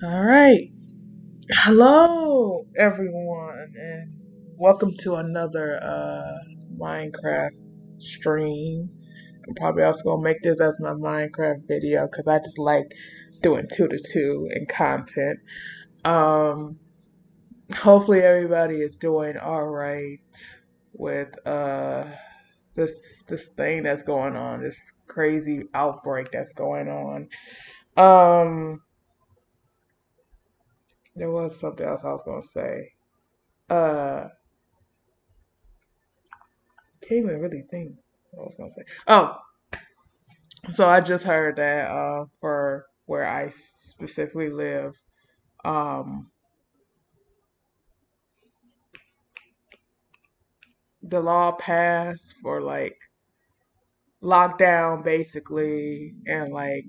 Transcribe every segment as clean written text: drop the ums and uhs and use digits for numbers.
All right. Hello, everyone, and welcome to another Minecraft stream. I'm probably also gonna make this as my Minecraft video because I just like doing two to two in content. Um, Hopefully everybody is doing all right with this thing that's going on, this crazy outbreak that's going on. Um, there was something else I was gonna say. Uh, Can't even really think what I was gonna say. Oh, so I just heard that for where I specifically live, um, the law passed for like lockdown basically, and like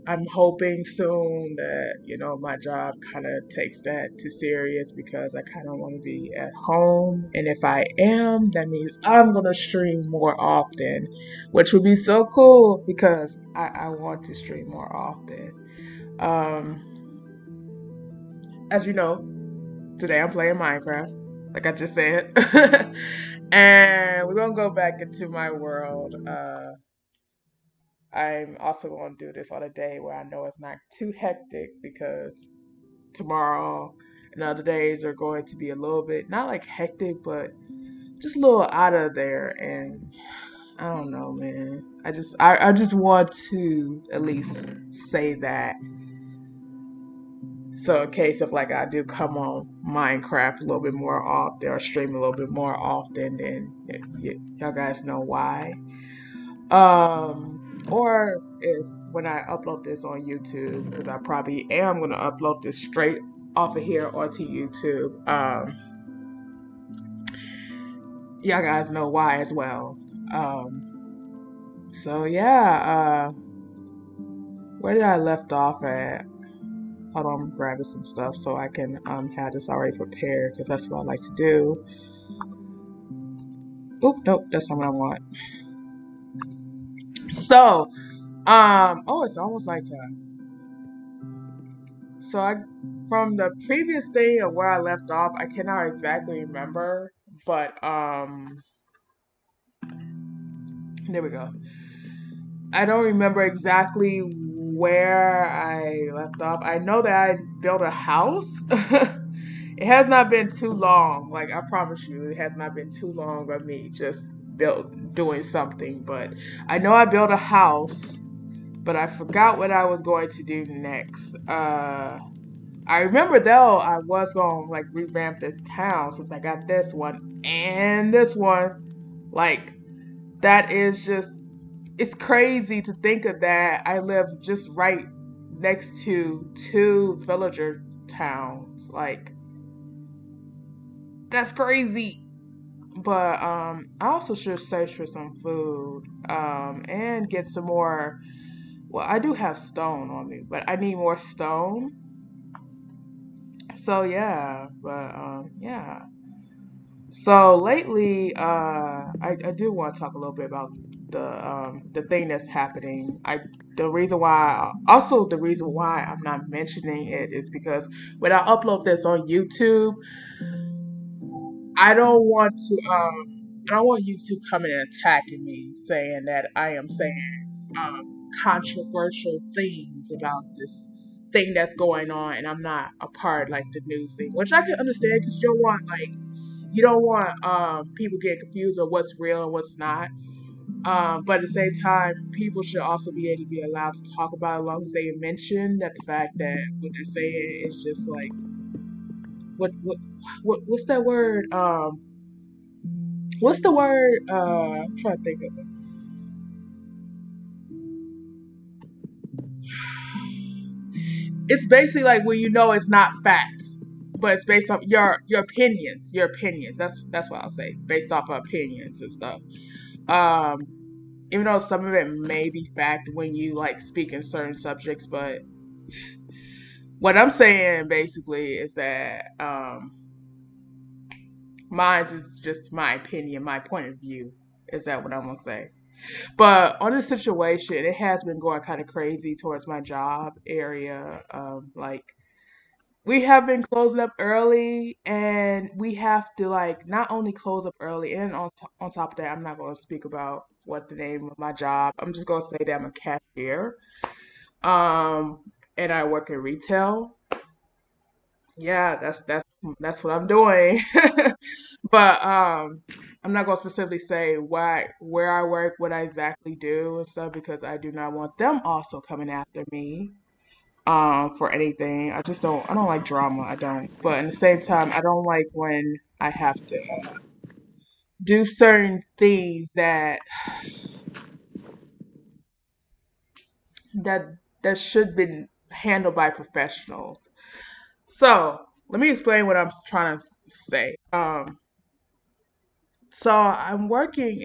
I'm hoping soon that my job kind of takes that too serious because I kind of want to be at home, and if I am, that means I'm gonna stream more often, which would be so cool because I want to stream more often. As you know, today I'm playing Minecraft, like I just said, and we're gonna go back into my world. I'm also going to do this on a day where I know it's not too hectic because tomorrow and other days are going to be a little bit not like hectic, but just a little out of there. And I don't know, man. I just want to at least say that. So in case of like I do come on Minecraft a little bit more often or stream a little bit more often, then y'all guys know why. Or if when I upload this on YouTube, because I probably am gonna upload this straight off of here onto YouTube. Y'all guys know why as well. So yeah, where did I left off at? Hold on, I'm grabbing some stuff so I can have this already prepared because that's what I like to do. Oop, nope, that's not what I want. So, oh, it's almost like time. So I, from the previous thing of where I left off, I cannot exactly remember, but there we go. I don't remember exactly where I left off. I know that I built a house. It has not been too long. Like I promise you, it has not been too long of me just built doing something. But I know I built a house, but I forgot what I was going to do next. I remember though I was gonna like revamp this town since I got this one and this one. Like that is just it's crazy to think of that. I live just right next to two villager towns. Like that's crazy. But I also should search for some food and get some more. Well, I do have stone on me, but I need more stone. So yeah, but yeah. So lately, I do want to talk a little bit about the thing that's happening. The reason why I'm not mentioning it is because when I upload this on YouTube, I don't want to I don't want YouTube coming and attacking me saying that I am saying controversial things about this thing that's going on and I'm not a part like the news thing, which I can understand because you don't want people getting confused on what's real and what's not. But at the same time, people should also be able to be allowed to talk about it as long as they mention that the fact that what they're saying is just like what's that word? What's the word? I'm trying to think of it. It's basically like when you know it's not facts, but it's based off your opinions. Your opinions. That's what I'll say. Based off of opinions and stuff. Um, Even though some of it may be fact when you like speak in certain subjects, but what I'm saying basically is that mine is just my opinion, my point of view. Is that what I'm gonna say? But on this situation, it has been going kind of crazy towards my job area. Like we have been closing up early, and we have to like not only close up early, and on top of that, I'm not going to speak about what the name of my job. I'm just going to say that I'm a cashier. Um, and I work in retail. Yeah, that's what I'm doing. But I'm not gonna specifically say why where I work, what I exactly do and stuff because I do not want them also coming after me for anything. I don't like drama. I don't. But at the same time, I don't like when I have to do certain things that that should be handled by professionals. So, let me explain what I'm trying to say. So I'm working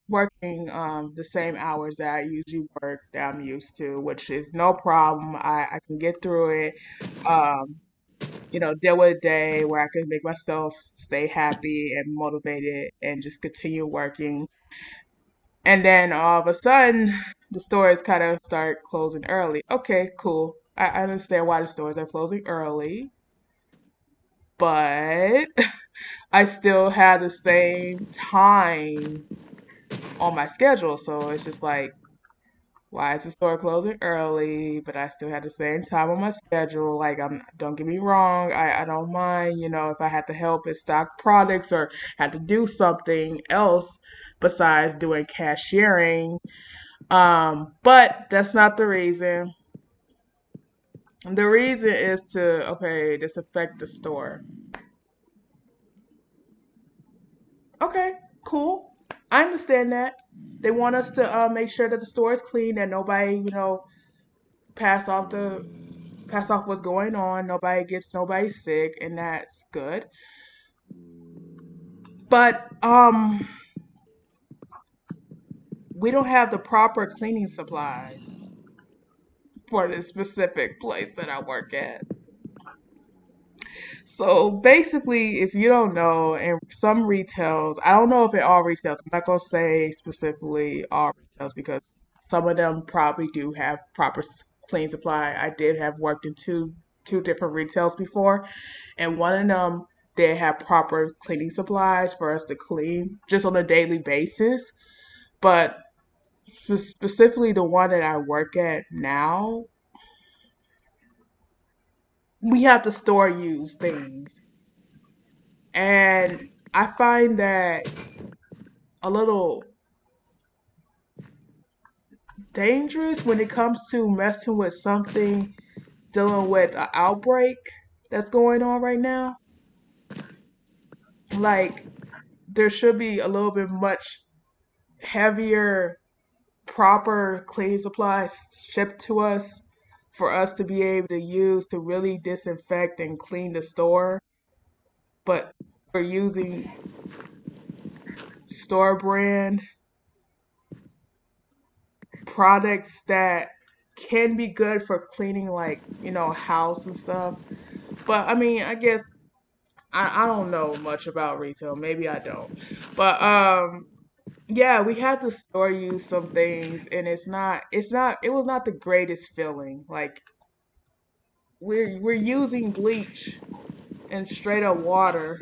the same hours that I usually work that I'm used to, which is no problem. I can get through it. Um, deal with a day where I can make myself stay happy and motivated and just continue working. And then all of a sudden, the stores kind of start closing early. Okay, cool. I understand why the stores are closing early, but I still have the same time on my schedule. So it's just like, why is the store closing early? But I still had the same time on my schedule. Like, don't get me wrong, I don't mind, if I had to help and stock products or had to do something else besides doing cashiering. But that's not the reason. The reason is to, okay, disinfect the store. Okay, cool. I understand that. They want us to make sure that the store is clean, that nobody, pass off the pass off what's going on. Nobody gets nobody sick, and that's good. But we don't have the proper cleaning supplies for the specific place that I work at. So basically, if you don't know, in some retails, I don't know if in all retails, I'm not gonna say specifically all retails because some of them probably do have proper cleaning supply. I did have worked in two different retails before, and one of them they have proper cleaning supplies for us to clean just on a daily basis. But specifically the one that I work at now, we have to store used things. And I find that a little dangerous when it comes to messing with something dealing with an outbreak that's going on right now. Like, there should be a little bit much heavier, proper cleaning supplies shipped to us for us to be able to use to really disinfect and clean the store. But we're using store brand products that can be good for cleaning like house and stuff, but I mean I guess I don't know much about retail, maybe I don't, but yeah, we had to store you some things, and it was not the greatest feeling. Like, we're using bleach and straight up water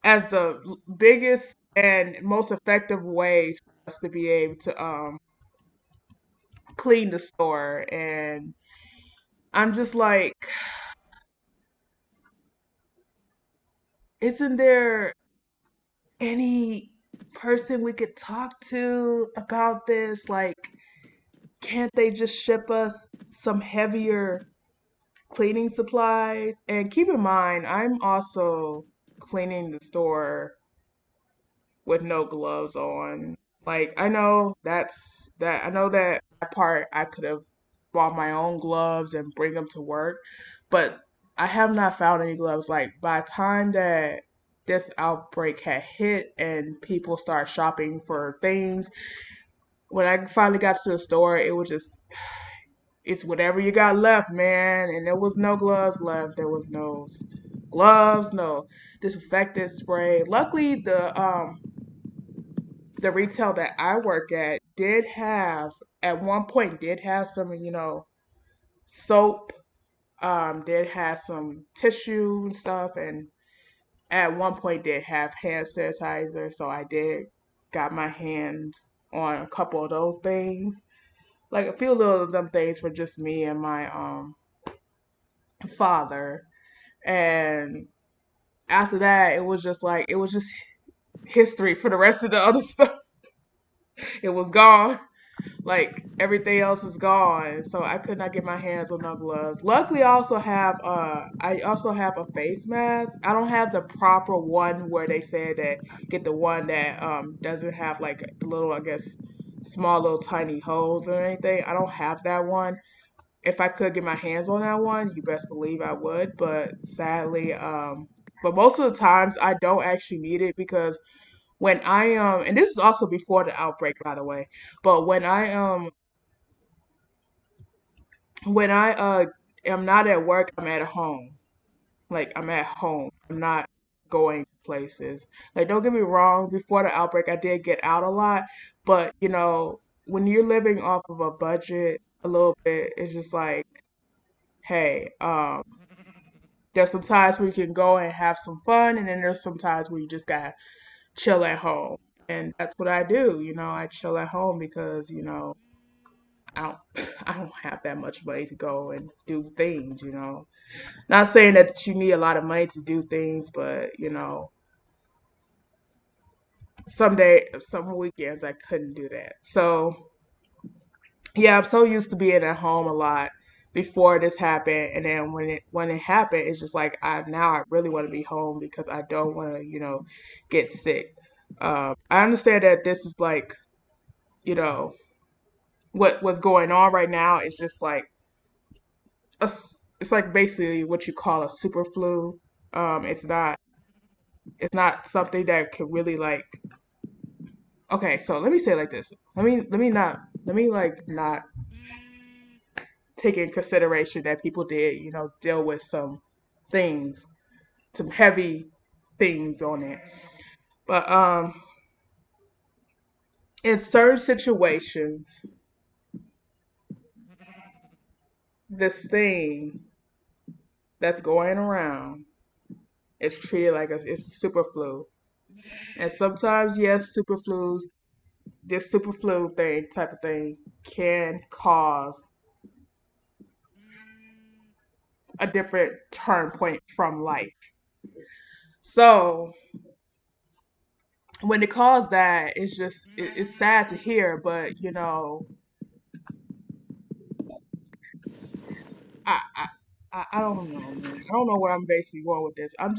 as the biggest and most effective ways for us to be able to clean the store. And I'm just like, isn't there any person we could talk to about this? Like, can't they just ship us some heavier cleaning supplies? And keep in mind, I'm also cleaning the store with no gloves on. Like, I know that part I could have bought my own gloves and bring them to work, but I have not found any gloves. Like, by the time that this outbreak had hit and people started shopping for things, when I finally got to the store, it was just it's whatever you got left, man. And there was no gloves left. There was no gloves, no disinfectant spray. Luckily, the retail that I work at did have at one point did have some, soap, did have some tissue and stuff, and at one point did have hand sanitizer. So I did got my hands on a couple of those things. Like a few little of them things for just me and my father. And after that, it was just history for the rest of the other stuff. It was gone. Like everything else is gone, so I could not get my hands on no gloves. Luckily, I also have a face mask. I don't have the proper one where they said that get the one that doesn't have like the little, I guess, small little tiny holes or anything. I don't have that one. If I could get my hands on that one, you best believe I would. But sadly, but most of the times I don't actually need it because when I and this is also before the outbreak, by the way, but when I am not at work, I'm at home. Like I'm at home. I'm not going places. Like don't get me wrong, before the outbreak I did get out a lot, but when you're living off of a budget a little bit, it's just like, hey, there's some times where you can go and have some fun, and then there's some times where you just gotta chill at home. And that's what I do. I chill at home because, I don't I don't have that much money to go and do things. Not saying that you need a lot of money to do things, but some weekends I couldn't do that. So yeah, I'm so used to being at home a lot before this happened, and then when it happened, it's just like I really want to be home because I don't want to get sick. I understand that this is like you know what's going on right now is just like it's like basically what you call a super flu. It's not something that could really like. Okay, so let me say it like this. Let me like not take in consideration that people did deal with things, some heavy things on it. But in certain situations, this thing that's going around is treated like it's super flu. And sometimes, yes, this super flu thing type of thing can cause a different turn point from life. So when it caused that, it's sad to hear, but I, I I don't know, man. I don't know where I'm basically going with this. I'm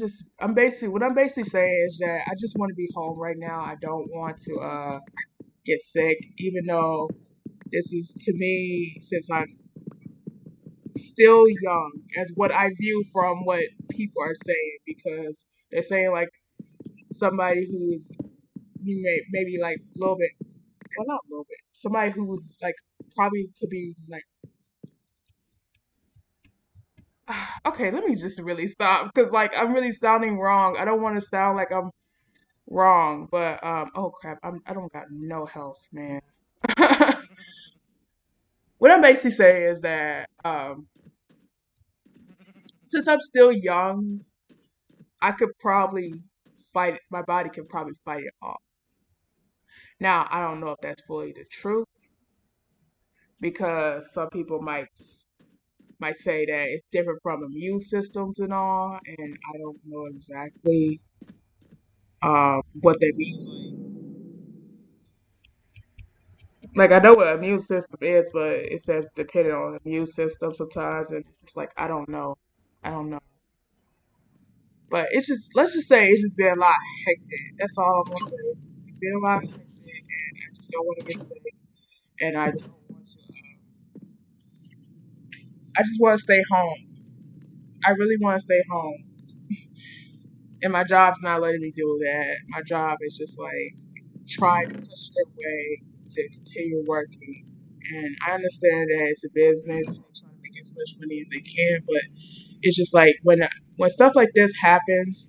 basically saying is that I just want to be home right now. I don't want to get sick, even though this is to me, since I'm still young, as what I view from what people are saying, because they're saying like somebody who's maybe like a little bit, well, not a little bit, somebody who's like probably could be like, okay, let me just really stop because like I'm really sounding wrong. I don't want to sound like I'm wrong, but oh crap, I don't got no health, man. What I'm basically saying is that since I'm still young, I could probably fight it. My body could probably fight it off. Now, I don't know if that's fully the truth because some people might say that it's different from immune systems and all, and I don't know exactly what that means. Like I know what immune system is, but it says depending on the immune system sometimes, and it's like I don't know. But it's just let's just say it's just been a lot hectic. That's all I'm gonna say. It's just been a lot hectic, and I just don't want to get sick, and I don't want to. I just want to stay home. I really want to stay home, and my job's not letting me do that. My job is just like trying to push their way to continue working. And I understand that it's a business and they're trying to make as much money as they can, but it's just like when stuff like this happens,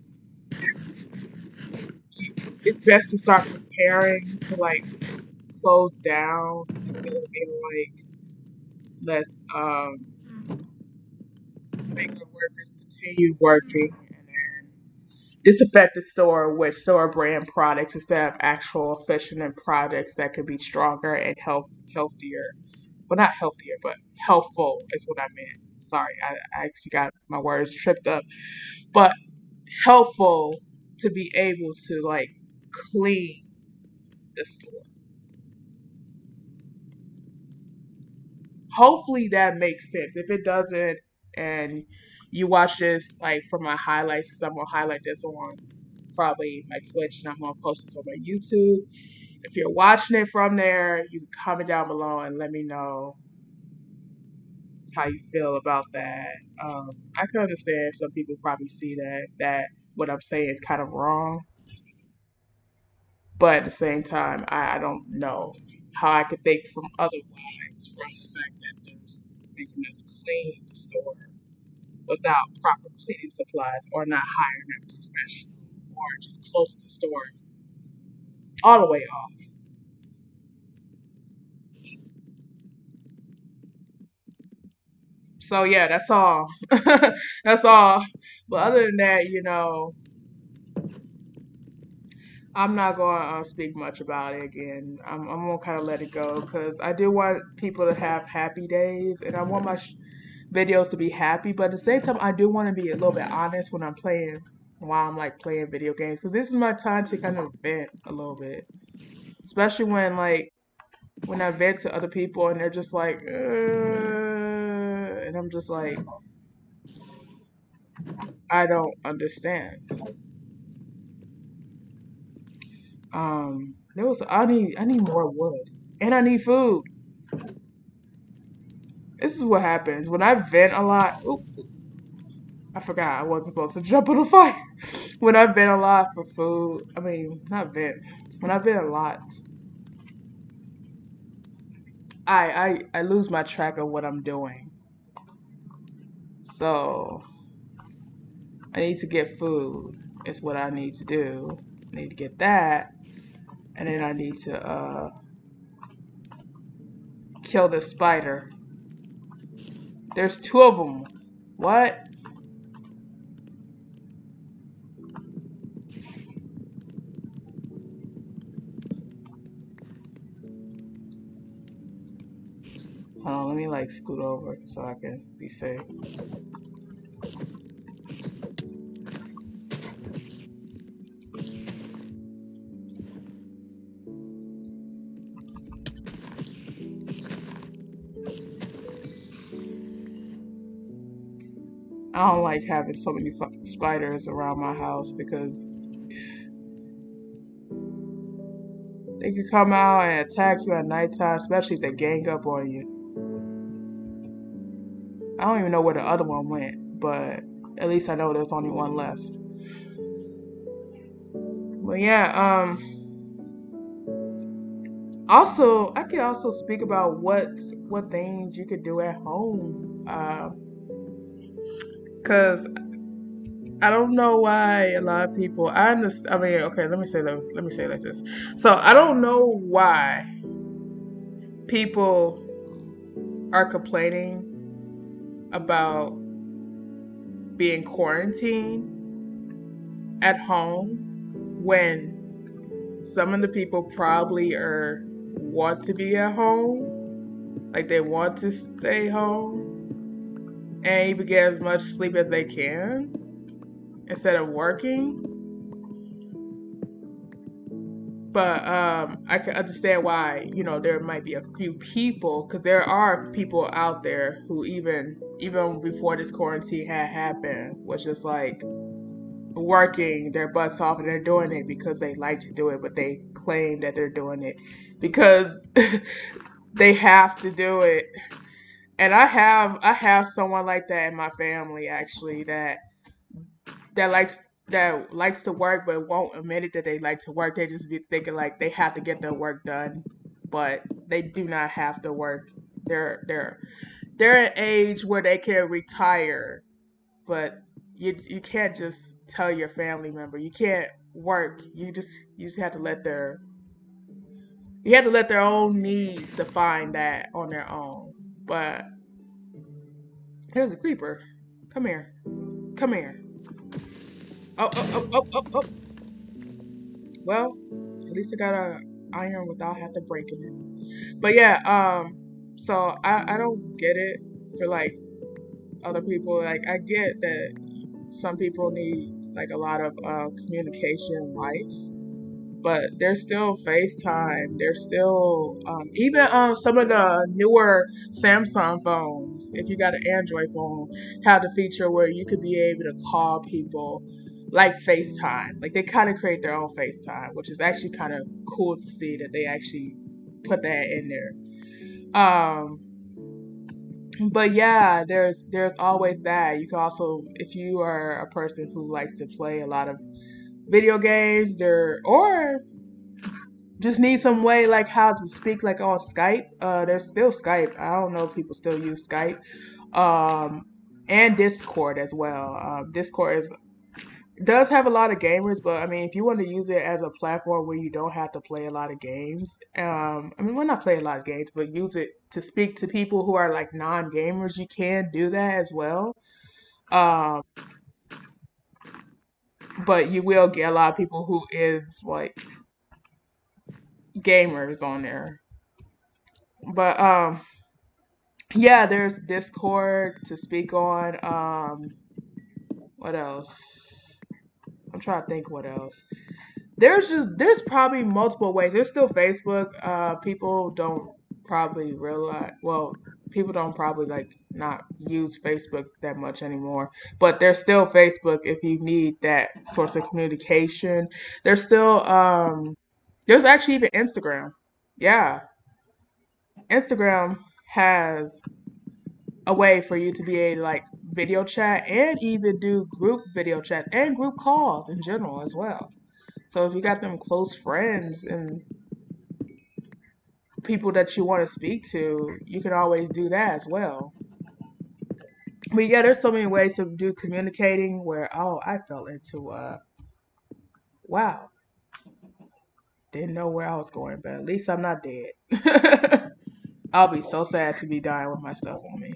it's best to start preparing to like close down instead of being like let's make the workers continue working and then disaffect the store with store brand products instead of actual efficient and products that could be stronger and healthier. Well, not healthier, but healthful is what I meant. Sorry, I actually got my words tripped up. But helpful to be able to like clean the store. Hopefully that makes sense. If it doesn't, and you watch this like from my highlights, because I'm gonna highlight this on probably my Twitch and I'm gonna post this on my YouTube. If you're watching it from there, you can comment down below and let me know how you feel about that. I can understand if some people probably see that what I'm saying is kind of wrong, but at the same time, I don't know how I could think from otherwise from the fact that there's making us clean the store without proper cleaning supplies or not hiring a professional or just closing the store all the way off. So yeah, that's all. That's all. But other than that, I'm not going to speak much about it again. I'm going to kind of let it go because I do want people to have happy days and I want my videos to be happy. But at the same time, I do want to be a little bit honest when I'm playing, while I'm like playing video games because this is my time to kind of vent a little bit. Especially when I vent to other people and they're just like, and I'm just like, I don't understand. There was I need more wood and I need food. This is what happens when I vent a lot. Oop, I forgot I wasn't supposed to jump on the fire. When I vent a lot for food, I mean not vent. When I vent a lot, I lose my track of what I'm doing. So I need to get food. Is what I need to do. I need to get that, and then I need to kill the spider. There's two of them. What? Hold on, let me like scoot over so I can be safe. I don't like having so many spiders around my house because they can come out and attack you at nighttime, especially if they gang up on you. I don't even know where the other one went, but at least I know there's only one left. But yeah, also I could also speak about what things you could do at home. Cause I don't know why a lot of people. I understand. I mean, okay, let me say it like this. So I don't know why people are complaining about being quarantined at home when some of the people probably are want to be at home, like they want to stay home and even get as much sleep as they can instead of working. But I can understand why there might be a few people because there are people out there who even before this quarantine had happened was just like working their butts off and they're doing it because they like to do it, but they claim that they're doing it because they have to do it. And I have someone like that in my family actually that likes that likes to work but won't admit it that they like to work. They just be thinking like they have to get their work done, but they do not have to work. They're at an age where they can retire, but you can't just tell your family member. You can't work. You just have to let their you have to let their own needs define that on their own. But here's a creeper. Come here. Come here. Oh, oh, oh, oh, oh, oh. Well, at least I got a iron without having to breaking it. But yeah, so I don't get it for like other people. Like I get that some people need like a lot of communication in life, but there's still FaceTime. There's still even some of the newer Samsung phones, if you got an Android phone, have the feature where you could be able to call people like FaceTime. Like they kind of create their own FaceTime, which is actually kind of cool to see that they actually put that in there. But yeah, there's always that. You can also, if you are a person who likes to play a lot of video games, there or just need some way like how to speak like on Skype. There's still Skype. I don't know if people still use Skype. Um, and Discord as well. Discord does have a lot of gamers, but I mean, if you want to use it as a platform where you don't have to play a lot of games, I mean, we're not playing a lot of games, but use it to speak to people who are like non-gamers, you can do that as well. Um, but you will get a lot of people who is like gamers on there. But yeah, there's Discord to speak on. What else? I'm trying to think what else. There's probably multiple ways. There's still Facebook. People don't probably realize. Well, people don't probably like not use Facebook that much anymore. But there's still Facebook if you need that source of communication. There's still there's actually even Instagram. Yeah, Instagram has a way for you to be able to like video chat and even do group video chat and group calls in general as well. So if you got them close friends and people that you want to speak to, you can always do that as well. But yeah, there's so many ways to do communicating where I fell into wow, didn't know where I was going, but at least I'm not dead. I'll be so sad to be dying with my stuff on me.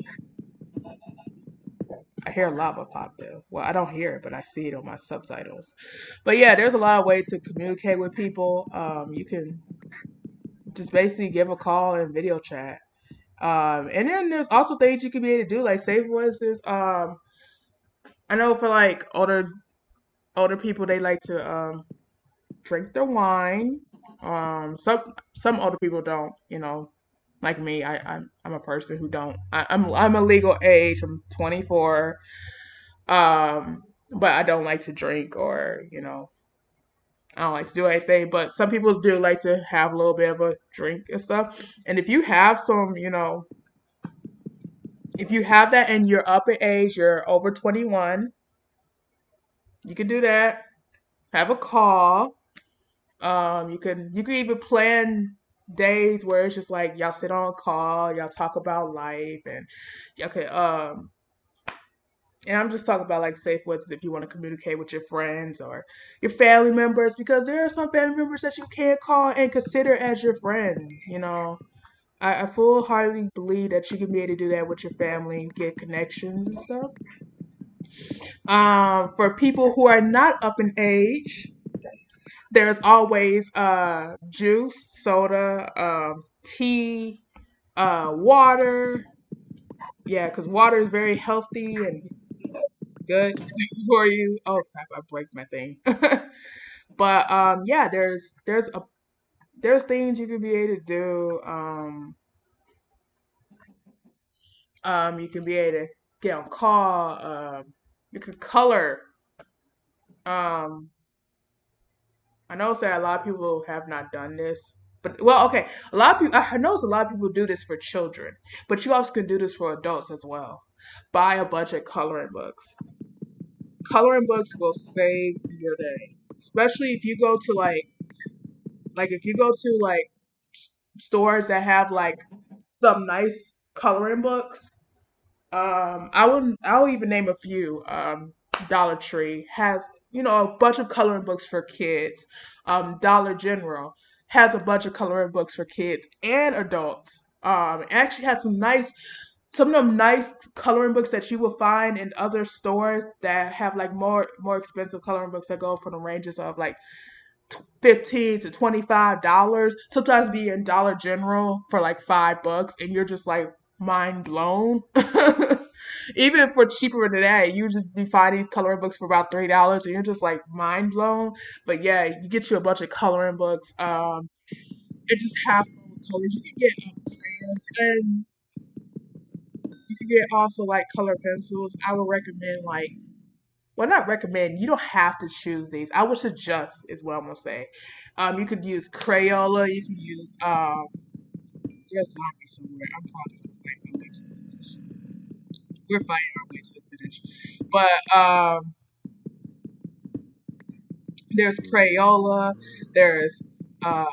I hear lava pop though. Well, I don't hear it, but I see it on my subtitles. But yeah, there's a lot of ways to communicate with people. You can just basically give a call and video chat. And then there's also things you can be able to do, like safe voices. I know for like older people, they like to drink their wine. Some older people don't, like me. I'm a person who don't. I'm a legal age. I'm 24. But I don't like to drink or I don't like to do anything. But some people do like to have a little bit of a drink and stuff. And if you have some, if you have that and you're up in age, you're over 21, you can do that. Have a call. You can even plan days where it's just like y'all sit on a call, y'all talk about life, and y'all can and I'm just talking about like safe words if you want to communicate with your friends or your family members, because there are some family members that you can't call and consider as your friend. I full heartedly believe that you can be able to do that with your family, get connections and stuff. For people who are not up in age, there's always juice, soda, tea, water. Yeah, because water is very healthy and good for you. Oh crap! I break my thing. But yeah, there's things you can be able to do. You can be able to get on call. You can color. Um, I know that a lot of people have not done this, but well, okay, a lot of people. I know a lot of people do this for children, but you also can do this for adults as well. Buy a bunch of coloring books. Coloring books will save your day, especially if you go to like if you go to like stores that have like some nice coloring books. I'll even name a few. Dollar Tree has a bunch of coloring books for kids. Dollar General has a bunch of coloring books for kids and adults. It actually has some of them nice coloring books that you will find in other stores that have like more expensive coloring books that go from the ranges of like 15 to $25. Sometimes be in Dollar General for like $5, and you're just like mind blown. Even for cheaper than that, you just you find these coloring books for about $3, and you're just like mind blown. But yeah, you get you a bunch of coloring books. It just have fun with colors. You can get crayons, and you can get also like color pencils. I would recommend like well, not recommend. You don't have to choose these. I would suggest is what I'm gonna say. You could use Crayola. You can use there's zombie somewhere. I'm probably gonna fight my way to the finish. We're fighting our way to the finish. But there's Crayola. There's uh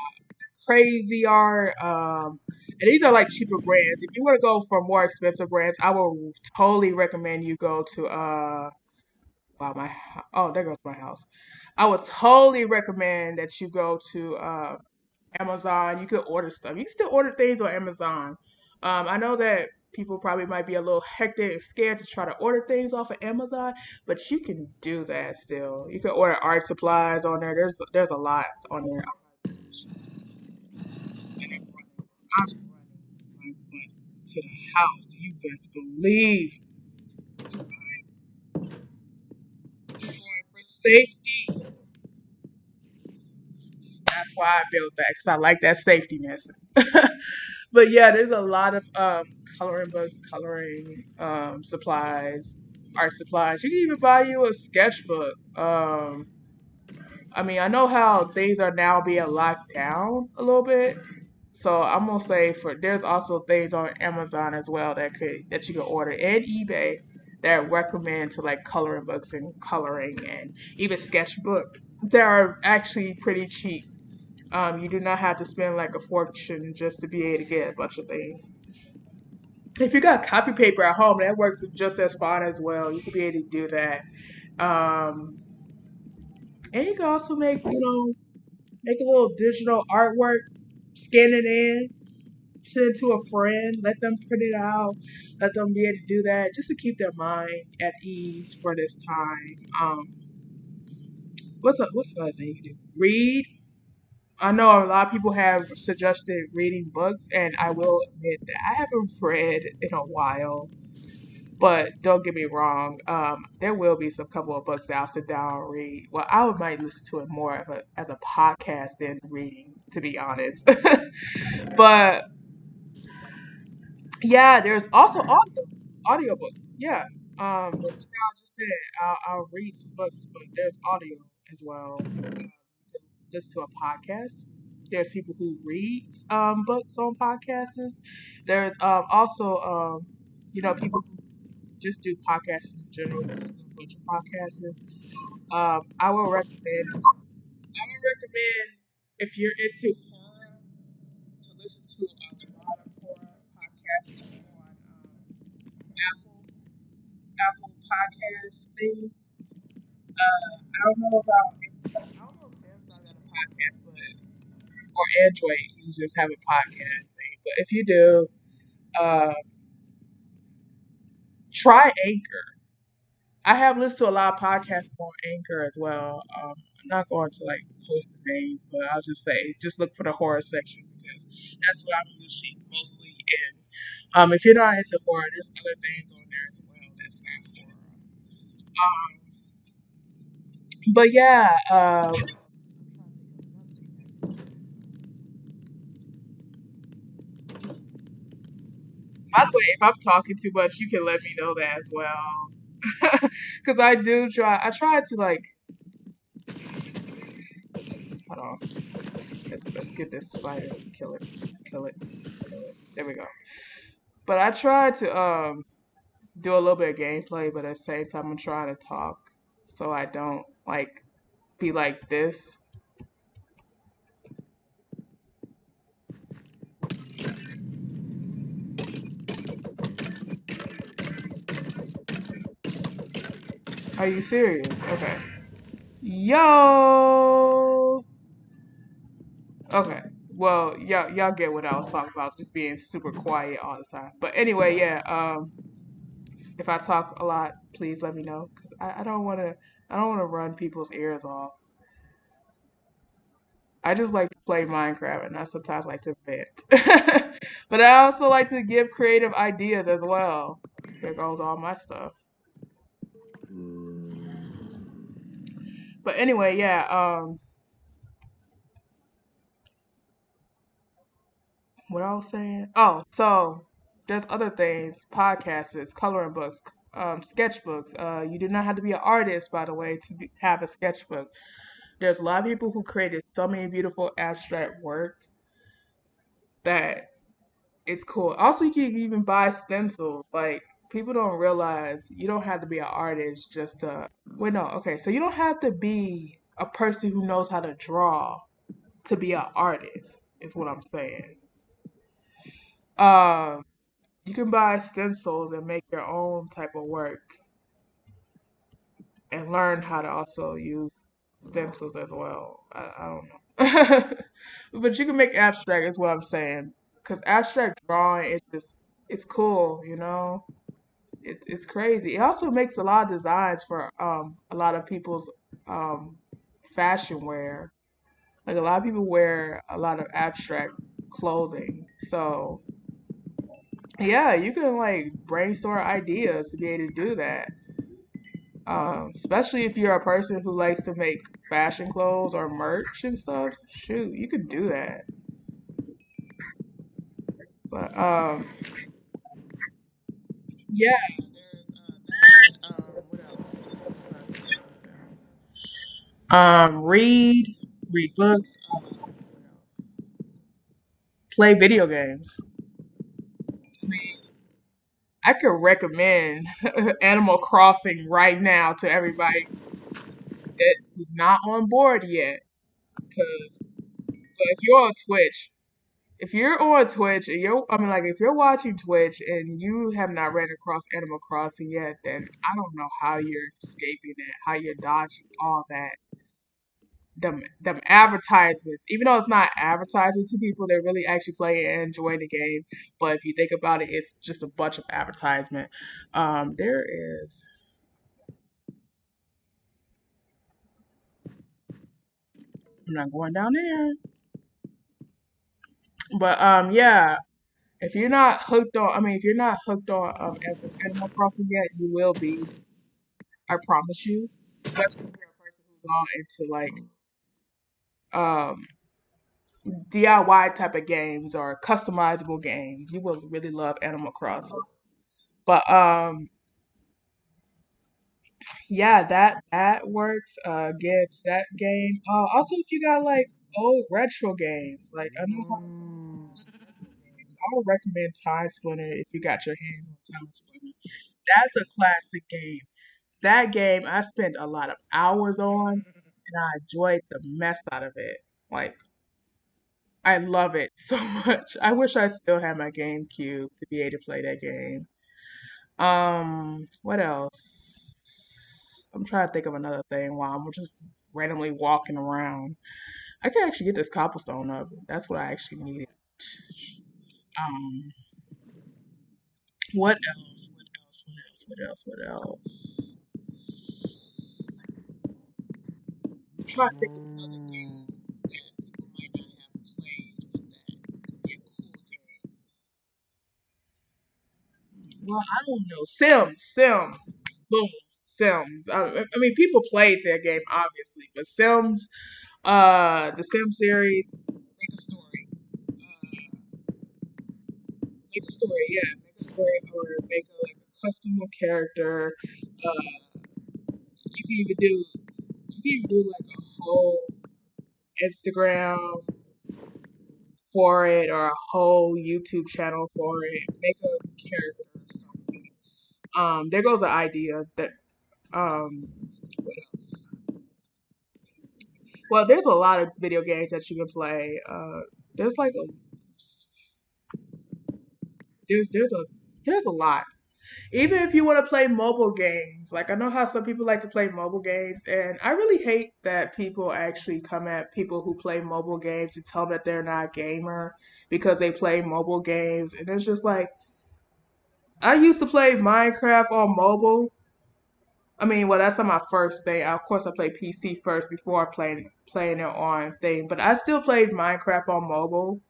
Crazy Art. And these are like cheaper brands. If you want to go for more expensive brands, I will totally recommend you go to wow, oh, there goes my house. I would totally recommend that you go to Amazon. You could order stuff. You can still order things on Amazon. I know that people probably might be a little hectic and scared to try to order things off of Amazon, but you can do that still. You can order art supplies on there. There's a lot on there. I'm running my butt to the house. You best believe. I'm going for safety. That's why I built that because I like that safetyness. But yeah, there's a lot of coloring books, coloring supplies, art supplies. You can even buy you a sketchbook. I mean, I know how things are now being locked down a little bit, so I'm gonna say for there's also things on Amazon as well that you can order and eBay that recommend to like coloring books and coloring and even sketchbooks. They are actually pretty cheap. You do not have to spend like a fortune just to be able to get a bunch of things. If you got copy paper at home, that works just as fine as well. You could be able to do that. Um, and you can also make a little digital artwork, scan it in, send it to a friend, let them print it out, let them be able to do that just to keep their mind at ease for this time. What's another thing you can do? Read. I know a lot of people have suggested reading books, and I will admit that I haven't read in a while. But don't get me wrong, there will be some couple of books that I'll sit down and read. Well, might listen to it more as a podcast than reading, to be honest. But yeah, there's also audiobook. Yeah. But since I just said I'll read some books, but there's audio as well. You can listen to a podcast. There's people who read books on podcasts. There's also people who just do podcasts in general. Listen to a bunch of podcasts. I will recommend. I would recommend if you're into horror to listen to a lot of horror podcasts on Apple Apple Podcast thing. I don't know about I don't know if Samsung got a podcast, but or Android users have a podcast thing. But if you do, uh, try Anchor. I have listened to a lot of podcasts on Anchor as well. I'm not going to like post the names, but I'll just say just look for the horror section because that's what I'm usually mostly in. If you're not into horror, there's other things on there as well that's not horror. But yeah, by the way, if I'm talking too much, you can let me know that as well. Because I do try. I try to like. Hold on. Let's get this spider. Kill it. Kill it. Kill it. There we go. But I try to do a little bit of gameplay, but at the same time I'm trying to talk, so I don't like be like this. Are you serious? Okay. Yo. Okay. Well, y'all get what I was talking about, just being super quiet all the time. But anyway, yeah. If I talk a lot, please let me know because I don't want to. I don't want to run people's ears off. I just like to play Minecraft, and I sometimes like to vent. But I also like to give creative ideas as well. Here goes all my stuff. But anyway, yeah. What I was saying? Oh, so there's other things, podcasts, coloring books, sketchbooks. You do not have to be an artist, by the way, to have a sketchbook. There's a lot of people who created so many beautiful abstract work that it's cool. Also, you can even buy stencils. Like people don't realize you don't have to be an artist just to. Wait, no. Okay, so you don't have to be a person who knows how to draw to be an artist. Is what I'm saying. Um, you can buy stencils and make your own type of work and learn how to also use stencils as well. I don't know. But you can make abstract is what I'm saying. Because abstract drawing is just it's cool, you know? It's crazy. It also makes a lot of designs for a lot of people's um fashion wear. Like a lot of people wear a lot of abstract clothing. So yeah, you can like brainstorm ideas to be able to do that. Especially if you're a person who likes to make fashion clothes or merch and stuff. Shoot, you could do that. But yeah, there's that. What else? What else? Read, read books. What else? Play video games. I mean, I could recommend Animal Crossing right now to everybody that who's not on board yet. Because if you're on Twitch, if you're on Twitch and I mean, like, if you're watching Twitch and you have not ran across Animal Crossing yet, then I don't know how you're escaping it, how you're dodging all that. Them advertisements, even though it's not advertising to people, they really actually play and enjoy the game. But if you think about it, it's just a bunch of advertisement. There is. I'm not going down there, but yeah. If you're not hooked on, I mean, if you're not hooked on Animal Crossing yet, you will be. I promise you. Especially if you're a person who's all into like um DIY type of games or customizable games, you will really love Animal Crossing. But yeah, that works. Gets that game. Also if you got like old retro games, like I know how some retro games. I would recommend Time Splinter if you got your hands on Time Splinter. That's a classic game. That game I spent a lot of hours on and I enjoyed the mess out of it. Like I love it so much. I wish I still had my GameCube to be able to play that game. What else? I'm trying to think of another thing while I'm just randomly walking around. I can actually get this cobblestone up. That's what I actually needed. Um, what else? What else? What else? What else? What else? I'm trying to think of another game that people might not have played, but that could be a cool game. Well, I don't know. Sims. Boom. Sims. I mean, people played their game obviously, but Sims, the Sim series, make a story. Make a story, yeah, make a story, or make a like a custom character. You can even do, you can even do like a whole Instagram for it or a whole YouTube channel for it. Make a character or something. There goes the idea that what else? Well, there's a lot of video games that you can play. There's like a there's a lot. Even if you want to play mobile games, like I know how some people like to play mobile games, and I really hate that people actually come at people who play mobile games and tell them that they're not a gamer because they play mobile games. And it's just like, I used to play Minecraft on mobile. I mean, well, that's on my first day. Of course, I played PC first before I playing it on thing, but I still played Minecraft on mobile.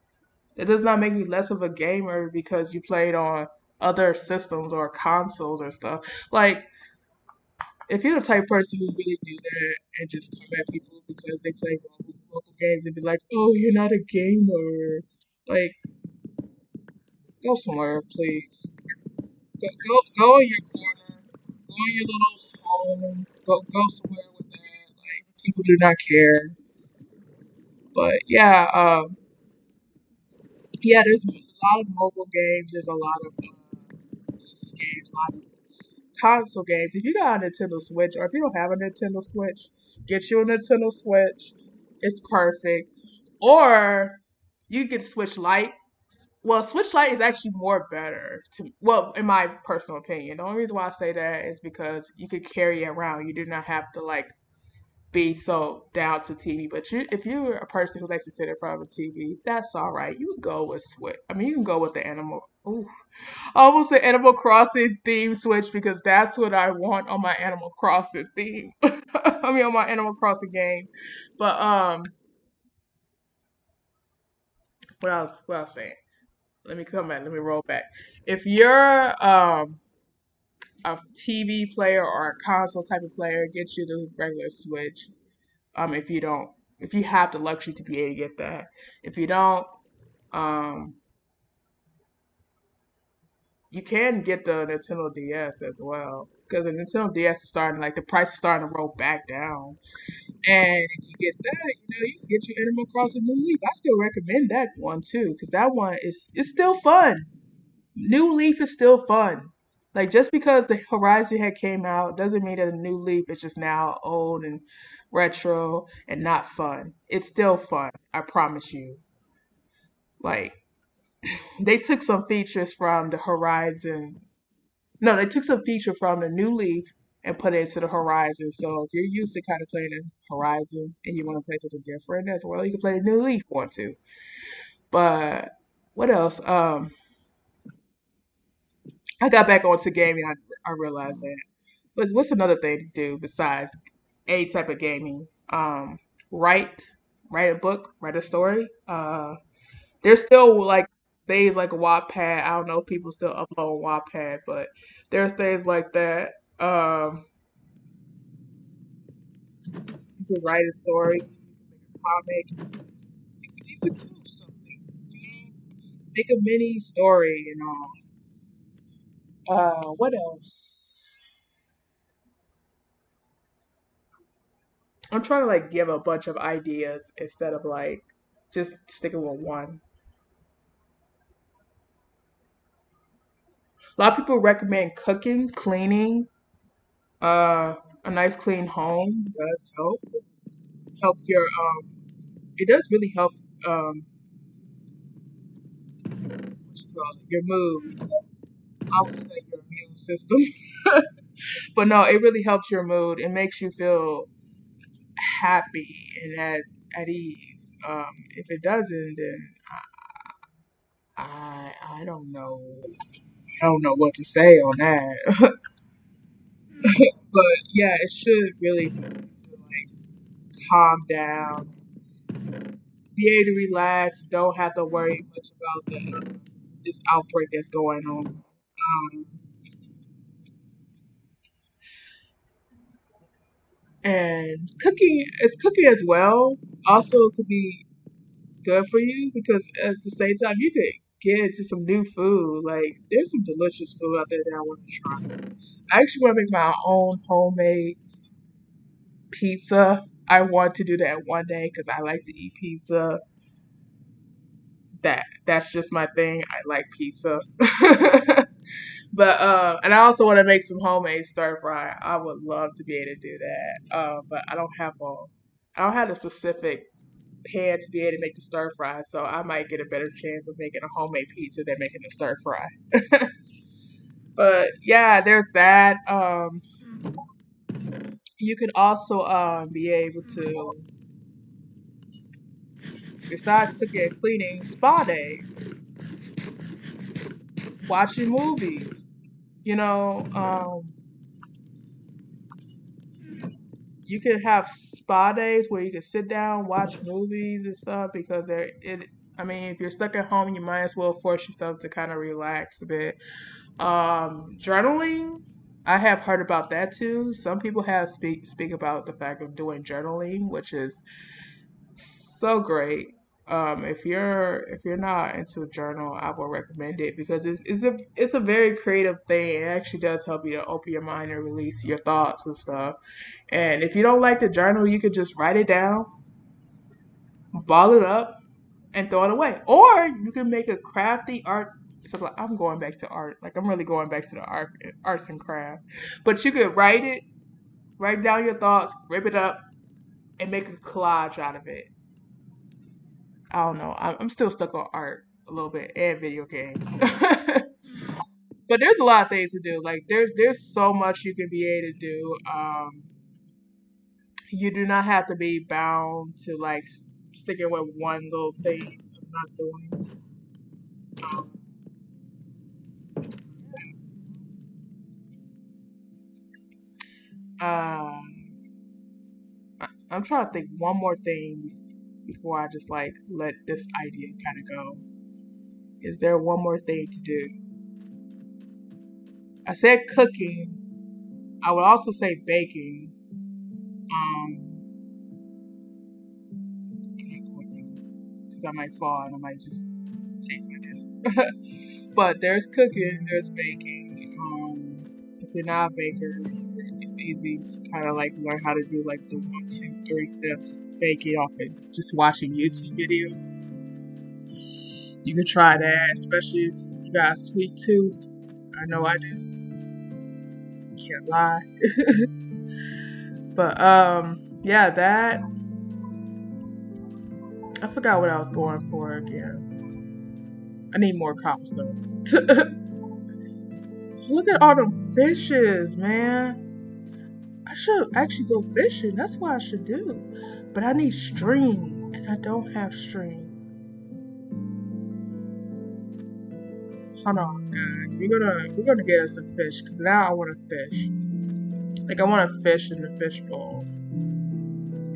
It does not make me less of a gamer because you played on other systems or consoles or stuff. Like, if you're the type of person who really do that and just come at people because they play mobile games and be like, "Oh, you're not a gamer," like, go somewhere, please. Go in your corner. Go in your little home. Go somewhere with that. Like, people do not care. But yeah, yeah. There's a lot of mobile games. There's a lot of PC games. A lot of console games. If you got a Nintendo Switch, or if you don't have a Nintendo Switch, get you a Nintendo Switch. It's perfect. Or you get Switch Lite. Well, Switch Lite is actually more better to, well, in my personal opinion. The only reason why I say that is because you could carry it around. You do not have to like be so down to TV. But if you're a person who likes to sit in front of a TV, that's all right. You can go with Switch. I mean, you can go with the animal. Ooh, almost an Animal Crossing theme Switch because that's what I want on my Animal Crossing theme. I mean, on my Animal Crossing game. But what else? What else saying? Let me come back. Let me roll back. If you're a TV player or a console type of player, get you the regular Switch. If you don't, if you have the luxury to be able to get that. If you don't, um, you can get the Nintendo DS as well because the Nintendo DS is starting, like, the price is starting to roll back down. And if you get that, you can get your Animal Crossing New Leaf. I still recommend that one too because that one is it's still fun. New Leaf is still fun. Like, just because the Horizon had came out doesn't mean that a New Leaf is just now old and retro and not fun. It's still fun. I promise you. Like, they took some features from the Horizon. No, they took some feature from the New Leaf and put it into the Horizon. So if you're used to kind of playing the Horizon and you want to play something different as well, you can play the New Leaf one too. But what else? I got back onto gaming. I realized that. What's another thing to do besides a type of gaming? Write, write a book, write a story. There's still like things like Wattpad. I don't know if people still upload Wattpad, but there's things like that. You can write a story, you can make a comic, you could do something. Make a mini story and all. What else? I'm trying to like give a bunch of ideas instead of like just sticking with one. A lot of people recommend cooking, cleaning. A nice clean home does help your it does really help what you call it, your mood. I would say your immune system. But no, it really helps your mood. It makes you feel happy and at ease. If it doesn't, then I don't know. I don't know what to say on that. But yeah, it should really help you to like calm down, be able to relax, don't have to worry much about this outbreak that's going on. And cooking is cooking as well. Also, could be good for you because at the same time you could get into some new food. Like, there's some delicious food out there that I want to try. I actually want to make my own homemade pizza. I want to do that one day because I like to eat pizza. That's just my thing. I like pizza. But and I also want to make some homemade stir fry. I would love to be able to do that. But I don't have a specific pan to be able to make the stir fry, so I might get a better chance of making a homemade pizza than making a stir fry. But yeah, there's that. You could also be able to, besides cooking and cleaning, spa days, watching movies. You know, you could have spa days where you can sit down, watch movies and stuff because they're it. I mean, if you're stuck at home, you might as well force yourself to kind of relax a bit. Journaling, I have heard about that too. Some people have speak about the fact of doing journaling, which is so great. If you're not into a journal, I will recommend it because it's a very creative thing. It actually does help you to open your mind and release your thoughts and stuff. And if you don't like the journal, you could just write it down, ball it up, and throw it away. Or you can make a crafty art. So like, I'm going back to art. Like I'm really going back to the arts and craft. But you could write down your thoughts, rip it up, and make a collage out of it. I don't know. I'm still stuck on art a little bit and video games. But there's a lot of things to do. Like there's so much you can be able to do. You do not have to be bound to like sticking with one little thing of not doing. Um, I'm trying to think one more thing before I just like let this idea kind of go. Is there one more thing to do? I said cooking. I would also say baking. Um, because I might fall and I might just take my death. But there's cooking, there's baking. If you're not a baker, it's easy to kind of like learn how to do like the 1, 2, 3 steps baking off it. Just watching YouTube videos. You can try that, especially if you got a sweet tooth. I know I do. Can't lie. But yeah, that I forgot what I was going for again. I need more cobblestone. Look at all them fishes, man. I should actually go fishing. That's what I should do. But I need string, and I don't have string. Hold on, guys. We're gonna get us some fish because now I want to fish. Like I want to fish in the fish bowl,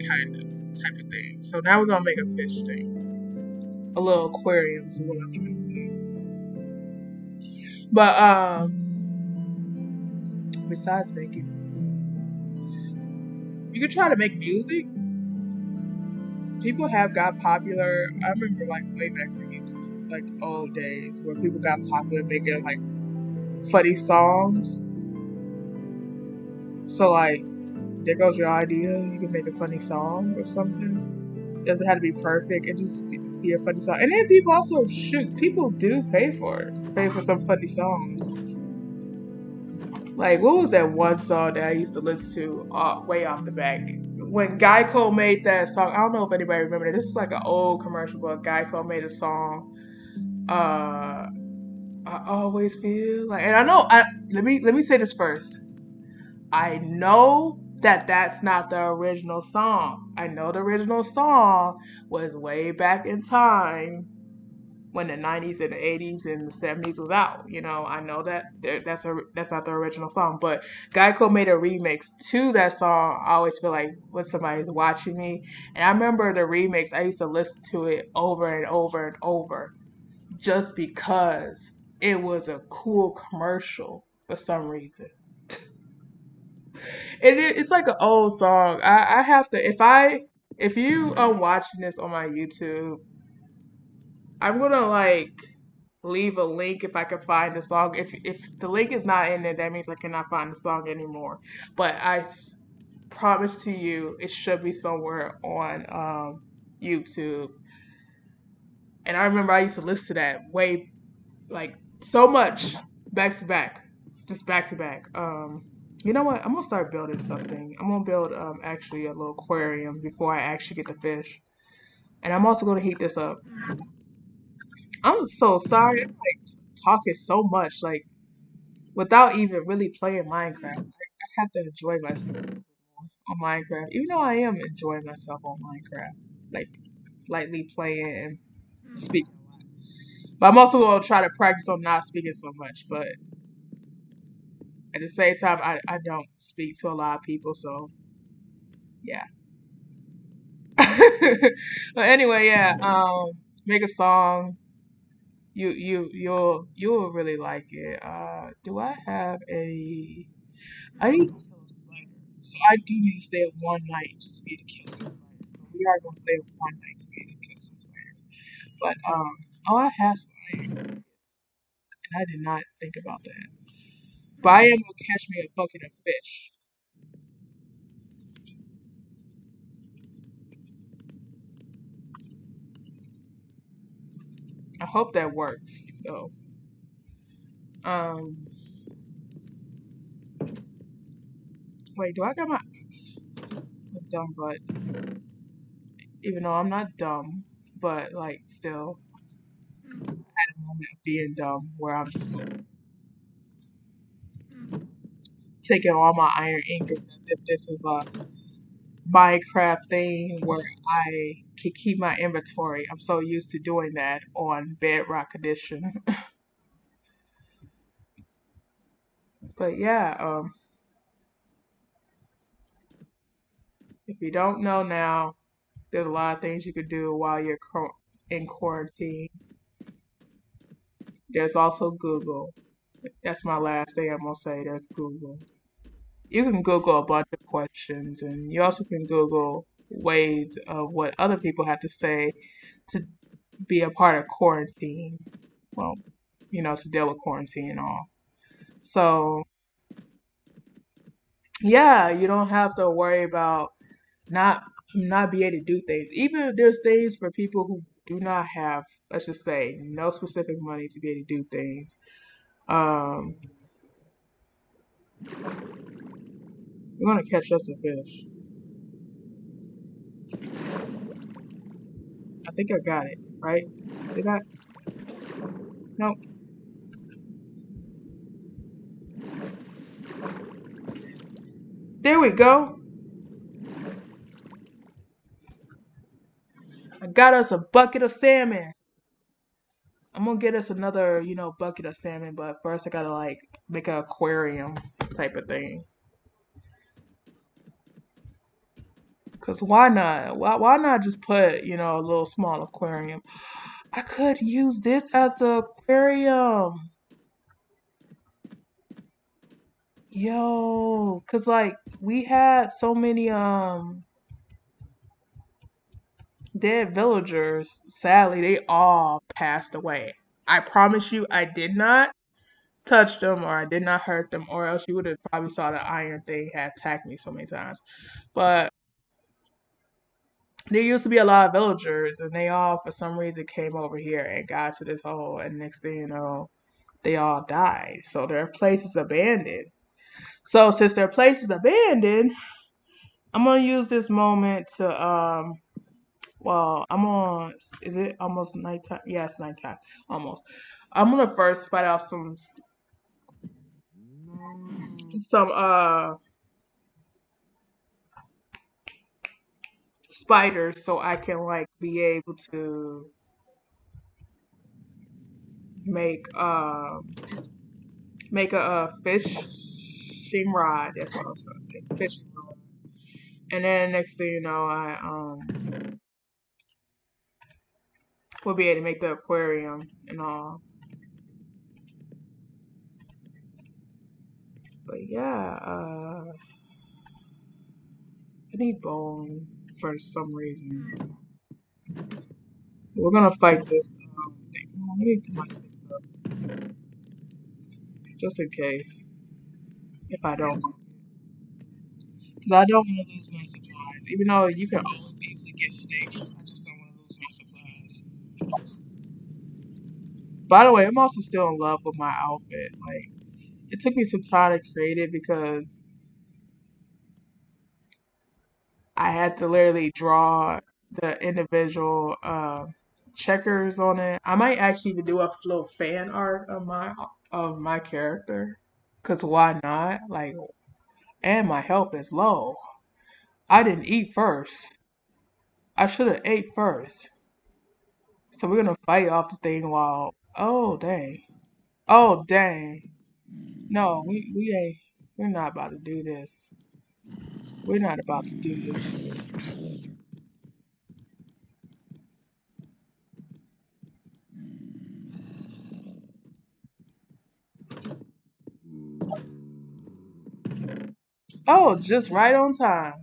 kind of type of thing. So now we're gonna make a fish thing, a little aquarium is what I'm trying to say. But besides making, you could try to make music. People have got popular. I remember like way back on YouTube, like old days, where people got popular making like funny songs. So like, there goes your idea. You can make a funny song or something. It doesn't have to be perfect. It just be a funny song. And then people also shoot. People do pay for it. Pay for some funny songs. Like what was that one song that I used to listen to way off the back? When Geico made that song, I don't know if anybody remember it. This is like an old commercial, but Geico made a song. Uh, I always feel like, and I know. Let me say this first. I know that that's not the original song. I know the original song was way back in time when the 90s and the 80s and the 70s was out. You know, I know that that's not the original song, but Geico made a remix to that song. I always feel like when somebody's watching me, and I remember the remix. I used to listen to it over and over and over just because it was a cool commercial for some reason. It's like an old song. I have to if you are watching this on my YouTube, I'm gonna like leave a link if I can find the song. If the link is not in there, that means I cannot find the song anymore. But promise to you, it should be somewhere on YouTube. And I remember I used to listen to that way like so much back to back, just back to back. You know what? I'm gonna start building something. I'm gonna build actually a little aquarium before I actually get the fish, and I'm also gonna heat this up. I'm so sorry. I'm like talking so much. Like without even really playing Minecraft. I have to enjoy myself on Minecraft, even though I am enjoying myself on Minecraft, like lightly playing and speaking. But I'm also gonna try to practice on not speaking so much. But at the same time, I don't speak to a lot of people, so yeah. But anyway, yeah. Make a song. You'll really like it. Do I have any? I need to kill a spider. So I do need to stay up one night just to be able to kill some spiders. So we are gonna stay up one night to be able to kill some spiders. But oh, I have some iron ingots, and I did not think about that. But I am gonna catch me a bucket of fish. I hope that works. So um, wait, do I got my dumb butt? Even though I'm not dumb, but like still at a moment of being dumb where I'm just like taking all my iron ingots as if this is a Minecraft thing where I can keep my inventory. I'm so used to doing that on Bedrock Edition. But yeah, if you don't know now, there's a lot of things you could do while you're in quarantine. There's also Google. That's my last thing I'm gonna say. There's Google. You can Google a bunch of questions, and you also can Google ways of what other people have to say to be a part of quarantine. Well, to deal with quarantine and all. So, yeah, you don't have to worry about not not be able to do things. Even if there's things for people who do not have, let's just say, no specific money to be able to do things. Um, we're gonna catch us a fish. I think I got it, right? Did I? No. There we go. I got us a bucket of salmon. I'm gonna get us another, bucket of salmon, but first I gotta like make an aquarium type of thing. Cause why not? Why not just put, a little small aquarium? I could use this as the aquarium. Yo, cause like we had so many dead villagers. Sadly, they all passed away. I promise you I did not touch them or I did not hurt them, or else you would have probably saw the iron thing had attacked me so many times. But there used to be a lot of villagers, and they all, for some reason, came over here and got to this hole. And next thing you know, they all died. So their place is abandoned. So since their place is abandoned, I'm gonna use this moment to Well, I'm on. Is it almost nighttime? Yeah, it's nighttime. Almost. I'm gonna first fight off some spiders so I can like be able to make make a fishing rod. That's what I was gonna say. Fishing rod. And then next thing you know, I will be able to make the aquarium and all. But yeah, I need bone for some reason. We're gonna fight this thing. Let me put my sticks up just in case if I don't, because I don't want to lose my supplies. Even though you can always easily get sticks, I just don't want to lose my supplies. By the way, I'm also still in love with my outfit. Like, it took me some time to create it because I had to literally draw the individual checkers on it. I might actually even do a little fan art of my character. Cause why not? Like, and my health is low. I didn't eat first. I should have ate first. So we're gonna fight off the thing while. Oh dang. Oh dang. No, we ain't. We're not about to do this. We're not about to do this. Oh, just right on time.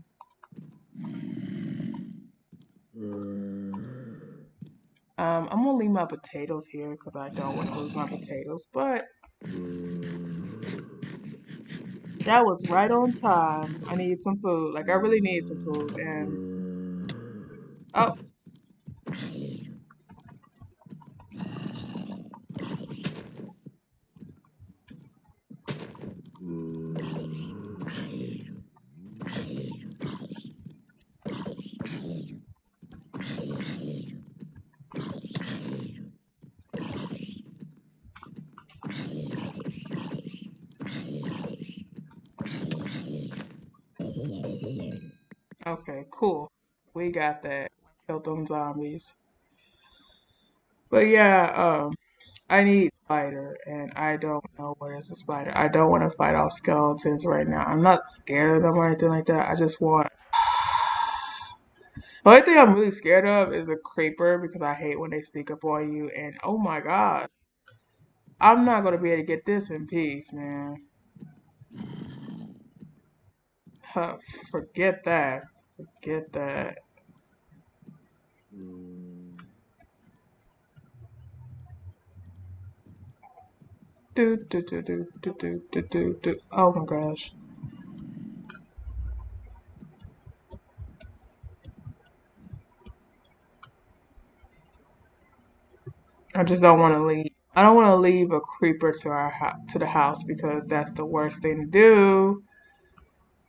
I'm gonna leave my potatoes here because I don't want to lose my potatoes. But that was right on time. I need some food. Like I really need some food. And oh, okay, cool. We got that. Killed them zombies. But yeah, I need spider, and I don't know where's the spider. I don't want to fight off skeletons right now. I'm not scared of them or anything like that. I just want. The only thing I'm really scared of is a creeper because I hate when they sneak up on you. And oh my god, I'm not gonna be able to get this in peace, man. Huh, forget that. Forget that. Do do do do do do do do do. Oh my gosh. I just don't want to leave. I don't want to leave a creeper to to the house because that's the worst thing to do.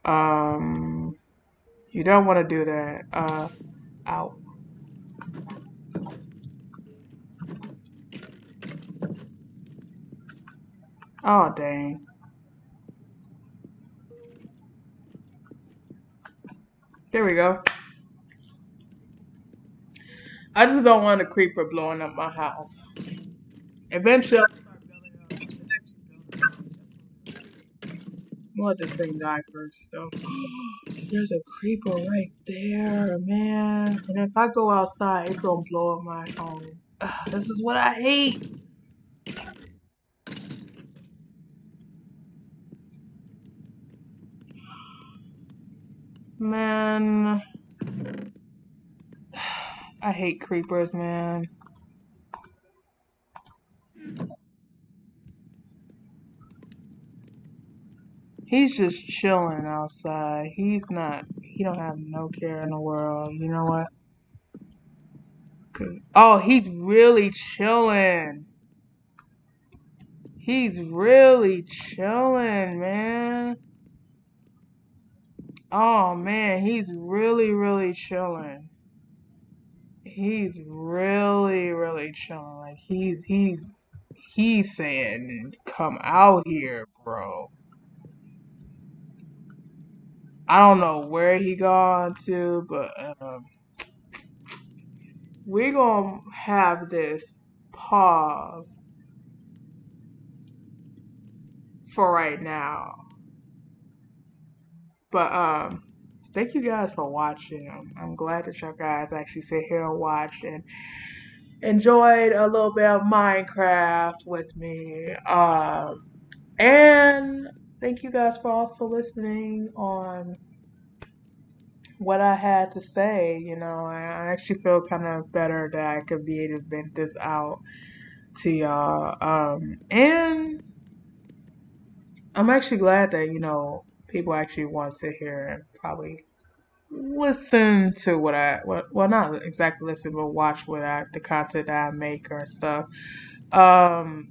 Um, you don't want to do that. Out. Oh dang. There we go. I just don't want a creeper blowing up my house. Eventually, I'll start building up. I should actually build up. We'll let this thing die first, though. There's a creeper right there, man. And if I go outside, it's gonna blow up my home. Ugh, this is what I hate. Man, I hate creepers, man. He's just chilling outside. He don't have no care in the world. You know what? Oh, he's really chilling. He's really chilling, man. Oh man, he's really chilling. He's really chilling. Like he's saying, "Come out here, bro." I don't know where he gone to, but we're gonna have this pause for right now. But thank you guys for watching. I'm glad that y'all guys actually sit here and watched and enjoyed a little bit of Minecraft with me. And thank you guys for also listening on what I had to say. You know, I actually feel kind of better that I could be able to vent this out to y'all. And I'm actually glad that, people actually want to sit here and probably listen to well, not exactly listen, but watch the content that I make or stuff. Um,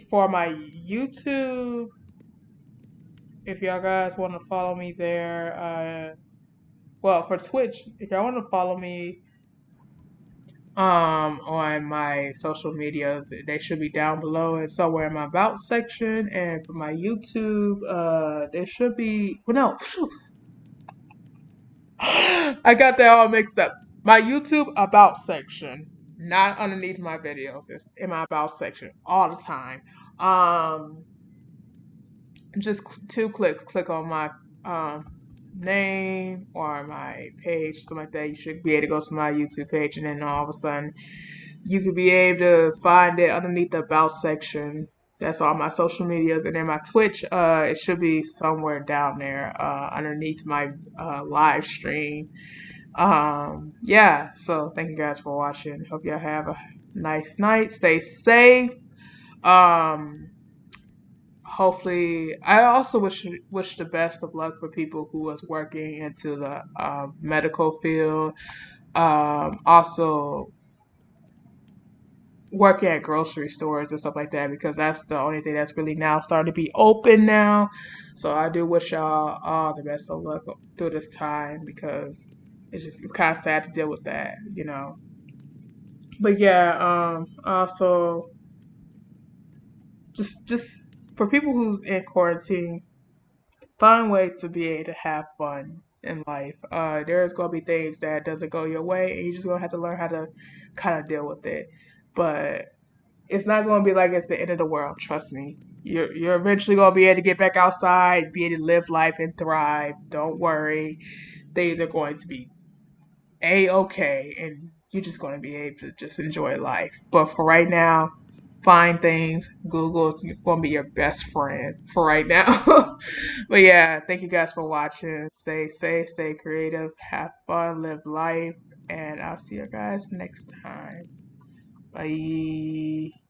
for my YouTube, if y'all guys want to follow me there, well, for Twitch, if y'all want to follow me, on my social medias. They should be down below and somewhere in my about section. And for my YouTube, there should be, well, no, phew, I got that all mixed up. My YouTube about section, not underneath my videos. It's in my about section all the time. Um, just 2 clicks, click on my um name or my page, something like that. You should be able to go to my YouTube page, and then all of a sudden you could be able to find it underneath the about section. That's all my social medias, and then my Twitch. It should be somewhere down there, underneath my live stream. Yeah. So thank you guys for watching. Hope y'all have a nice night. Stay safe. Um, Hopefully, I also wish the best of luck for people who was working into the medical field. Also working at grocery stores and stuff like that, because that's the only thing that's really now starting to be open now. So I do wish y'all all the best of luck through this time, because it's kind of sad to deal with that, you know. But yeah, also just for people who's in quarantine, find ways to be able to have fun in life. There's gonna be things that doesn't go your way, and you just gonna have to learn how to kind of deal with it. But it's not gonna be like it's the end of the world. Trust me. You're eventually gonna be able to get back outside, be able to live life and thrive. Don't worry. Things are going to be a-okay, and you're just going to be able to just enjoy life. But for right now, find things. Google is going to be your best friend for right now. But yeah, thank you guys for watching. Stay safe, stay creative, have fun, live life, and I'll see you guys next time. Bye.